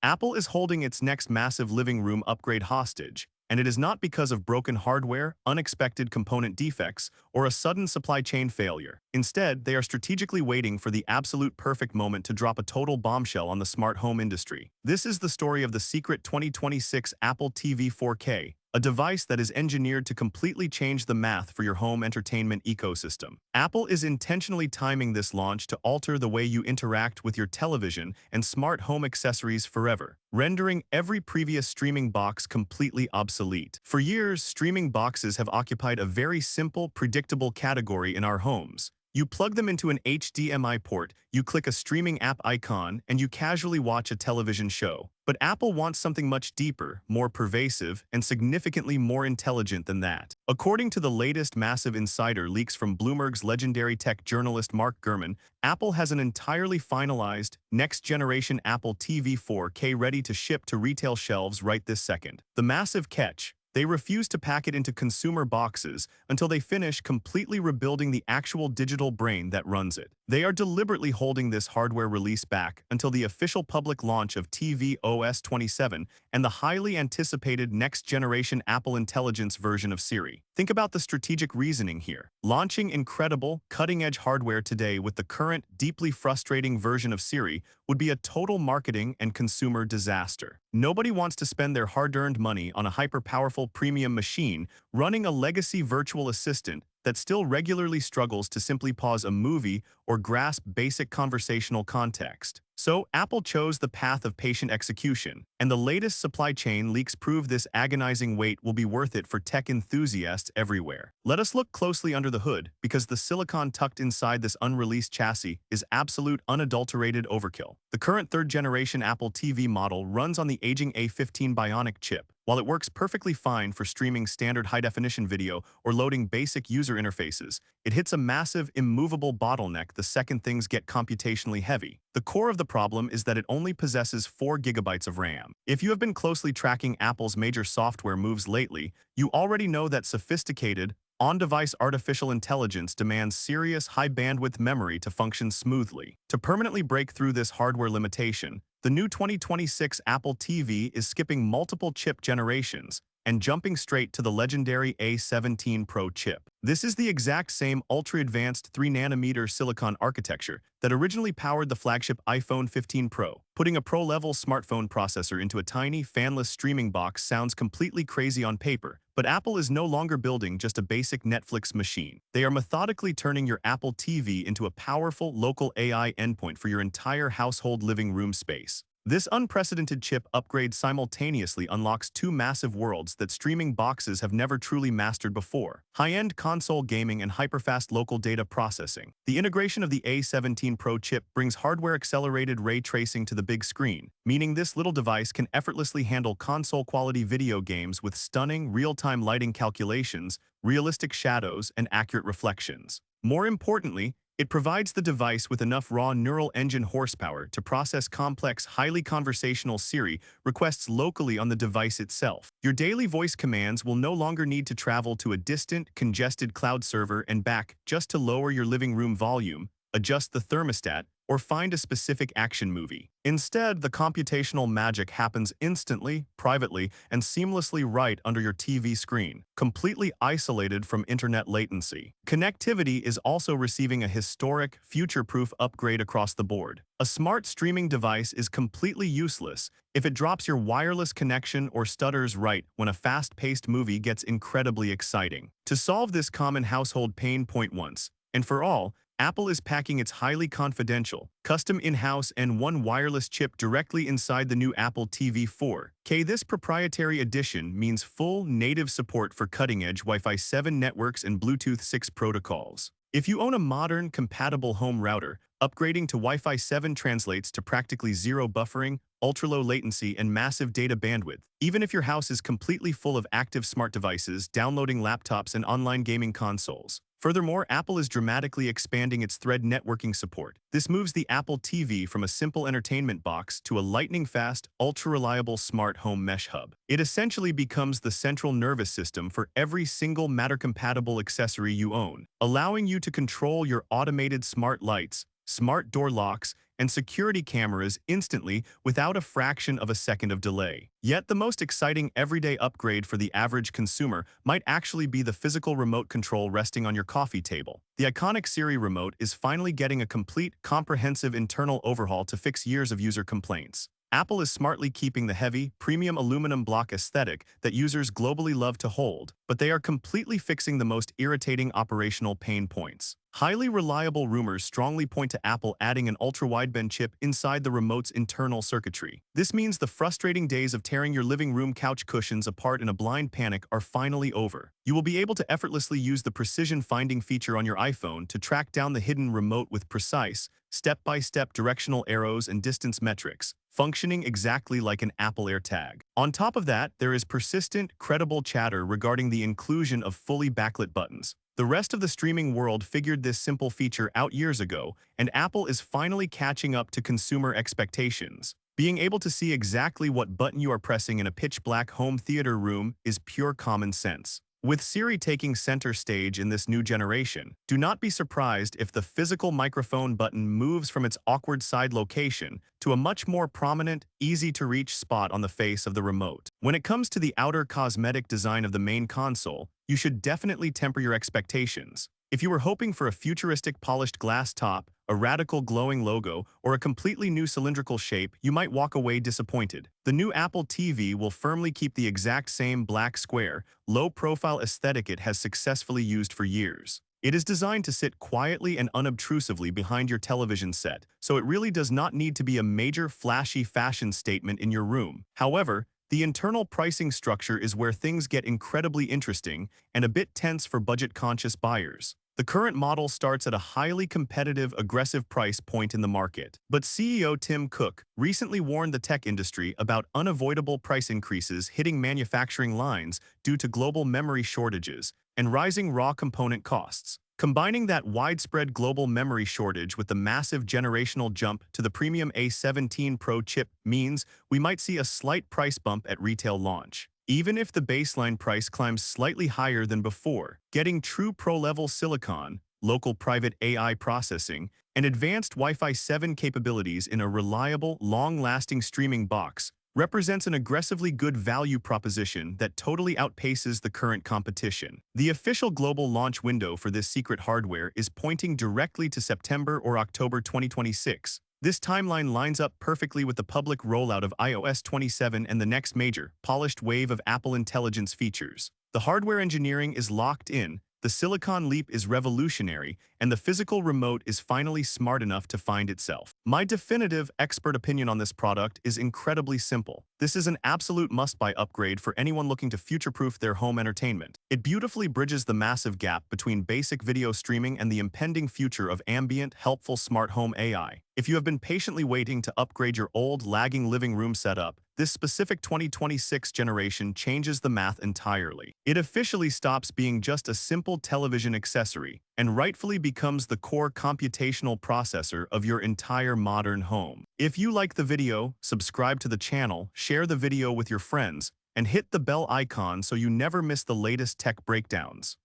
Apple is holding its next massive living room upgrade hostage, and it is not because of broken hardware, unexpected component defects, or a sudden supply chain failure. Instead, they are strategically waiting for the absolute perfect moment to drop a total bombshell on the smart home industry. This is the story of the secret 2026 Apple TV 4K, a device that is engineered to completely change the math for your home entertainment ecosystem. Apple is intentionally timing this launch to alter the way you interact with your television and smart home accessories forever, rendering every previous streaming box completely obsolete. For years, streaming boxes have occupied a very simple, predictable category in our homes. You plug them into an HDMI port, you click a streaming app icon, and you casually watch a television show. But Apple wants something much deeper, more pervasive, and significantly more intelligent than that. According to the latest massive insider leaks from Bloomberg's legendary tech journalist Mark Gurman, Apple has an entirely finalized, next-generation Apple TV 4K ready to ship to retail shelves right this second. The massive catch: they refuse to pack it into consumer boxes until they finish completely rebuilding the actual digital brain that runs it. They are deliberately holding this hardware release back until the official public launch of tvOS 27 and the highly anticipated next-generation Apple Intelligence version of Siri. Think about the strategic reasoning here. Launching incredible, cutting-edge hardware today with the current, deeply frustrating version of Siri would be a total marketing and consumer disaster. Nobody wants to spend their hard-earned money on a hyper-powerful premium machine running a legacy virtual assistant that still regularly struggles to simply pause a movie or grasp basic conversational context. So, Apple chose the path of patient execution, and the latest supply chain leaks prove this agonizing wait will be worth it for tech enthusiasts everywhere. Let us look closely under the hood, because the silicon tucked inside this unreleased chassis is absolute unadulterated overkill. The current third-generation Apple TV model runs on the aging A15 Bionic chip. While it works perfectly fine for streaming standard high-definition video or loading basic user interfaces, it hits a massive, immovable bottleneck the second things get computationally heavy. The core of the problem is that it only possesses 4 gigabytes of RAM. If you have been closely tracking Apple's major software moves lately, you already know that sophisticated, on-device artificial intelligence demands serious high-bandwidth memory to function smoothly. To permanently break through this hardware limitation, the new 2026 Apple TV is skipping multiple chip generations and jumping straight to the legendary A17 Pro chip. This is the exact same ultra-advanced 3nm silicon architecture that originally powered the flagship iPhone 15 Pro. Putting a pro-level smartphone processor into a tiny, fanless streaming box sounds completely crazy on paper, but Apple is no longer building just a basic Netflix machine. They are methodically turning your Apple TV into a powerful local AI endpoint for your entire household living room space. This unprecedented chip upgrade simultaneously unlocks 2 massive worlds that streaming boxes have never truly mastered before: high-end console gaming and hyperfast local data processing. The integration of the A17 Pro chip brings hardware-accelerated ray tracing to the big screen, meaning this little device can effortlessly handle console-quality video games with stunning, real-time lighting calculations, realistic shadows, and accurate reflections. More importantly, it provides the device with enough raw neural engine horsepower to process complex, highly conversational Siri requests locally on the device itself. Your daily voice commands will no longer need to travel to a distant, congested cloud server and back just to lower your living room volume, adjust the thermostat, or find a specific action movie. Instead, the computational magic happens instantly, privately, and seamlessly right under your TV screen, completely isolated from internet latency. Connectivity is also receiving a historic, future-proof upgrade across the board. A smart streaming device is completely useless if it drops your wireless connection or stutters right when a fast-paced movie gets incredibly exciting. To solve this common household pain point once and for all, Apple is packing its highly confidential, custom in-house N1 wireless chip directly inside the new Apple TV 4K. This proprietary addition means full native support for cutting-edge Wi-Fi 7 networks and Bluetooth 6 protocols. If you own a modern, compatible home router, upgrading to Wi-Fi 7 translates to practically zero buffering, ultra-low latency, and massive data bandwidth. Even if your house is completely full of active smart devices, downloading laptops, and online gaming consoles. Furthermore, Apple is dramatically expanding its Thread networking support. This moves the Apple TV from a simple entertainment box to a lightning-fast, ultra-reliable smart home mesh hub. It essentially becomes the central nervous system for every single Matter-compatible accessory you own, allowing you to control your automated smart lights, smart door locks, and security cameras instantly without a fraction of a second of delay. Yet the most exciting everyday upgrade for the average consumer might actually be the physical remote control resting on your coffee table. The iconic Siri Remote is finally getting a complete, comprehensive internal overhaul to fix years of user complaints. Apple is smartly keeping the heavy, premium aluminum block aesthetic that users globally love to hold, but they are completely fixing the most irritating operational pain points. Highly reliable rumors strongly point to Apple adding an ultra-wideband chip inside the remote's internal circuitry. This means the frustrating days of tearing your living room couch cushions apart in a blind panic are finally over. You will be able to effortlessly use the precision finding feature on your iPhone to track down the hidden remote with precise, step-by-step directional arrows and distance metrics, functioning exactly like an Apple AirTag. On top of that, there is persistent, credible chatter regarding the inclusion of fully backlit buttons. The rest of the streaming world figured this simple feature out years ago, and Apple is finally catching up to consumer expectations. Being able to see exactly what button you are pressing in a pitch-black home theater room is pure common sense. With Siri taking center stage in this new generation, do not be surprised if the physical microphone button moves from its awkward side location to a much more prominent, easy-to-reach spot on the face of the remote. When it comes to the outer cosmetic design of the main console, you should definitely temper your expectations. If you were hoping for a futuristic polished glass top, a radical glowing logo, or a completely new cylindrical shape, you might walk away disappointed. The new Apple TV will firmly keep the exact same black square, low-profile aesthetic it has successfully used for years. It is designed to sit quietly and unobtrusively behind your television set, so it really does not need to be a major flashy fashion statement in your room. However, the internal pricing structure is where things get incredibly interesting and a bit tense for budget-conscious buyers. The current model starts at a highly competitive, aggressive price point in the market. But CEO Tim Cook recently warned the tech industry about unavoidable price increases hitting manufacturing lines due to global memory shortages and rising raw component costs. Combining that widespread global memory shortage with the massive generational jump to the premium A17 Pro chip means we might see a slight price bump at retail launch. Even if the baseline price climbs slightly higher than before, getting true pro-level silicon, local private AI processing, and advanced Wi-Fi 7 capabilities in a reliable, long-lasting streaming box represents an aggressively good value proposition that totally outpaces the current competition. The official global launch window for this secret hardware is pointing directly to September or October 2026. This timeline lines up perfectly with the public rollout of iOS 27 and the next major, polished wave of Apple Intelligence features. The hardware engineering is locked in, the silicon leap is revolutionary, and the physical remote is finally smart enough to find itself. My definitive expert opinion on this product is incredibly simple. This is an absolute must-buy upgrade for anyone looking to future-proof their home entertainment. It beautifully bridges the massive gap between basic video streaming and the impending future of ambient, helpful smart home AI. If you have been patiently waiting to upgrade your old, lagging living room setup, this specific 2026 generation changes the math entirely. It officially stops being just a simple television accessory and rightfully becomes the core computational processor of your entire modern home. If you like the video, subscribe to the channel, share the video with your friends, and hit the bell icon so you never miss the latest tech breakdowns.